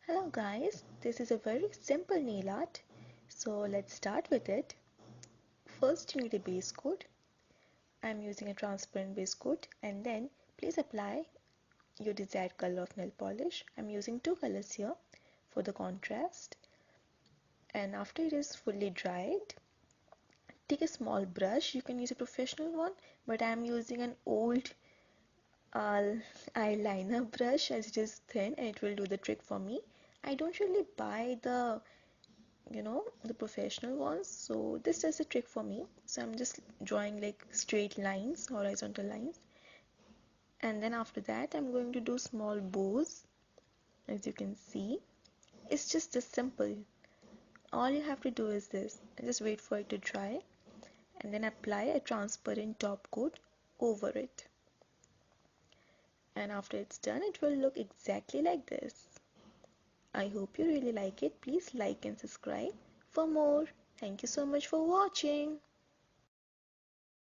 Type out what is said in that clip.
Hello guys, this is a very simple nail art. So let's start with it. First you need a base coat. I'm using a transparent base coat, and then please apply your desired color of nail polish. I'm using two colors here for the contrast. And after it is fully dried, take a small brush. You can use a professional one, but I'm using an old uh, eyeliner brush as it is thin and it will do the trick for me. I don't really buy the professional ones, so this does the trick for me. So I'm just drawing like straight lines, horizontal lines, and then after that I'm going to do small bows. As you can see, it's just this simple. All you have to do is this, just wait for it to dry and then apply a transparent top coat over it, and after it's done it will look exactly like this. I hope you really like it. Please like and subscribe for more. Thank you so much for watching.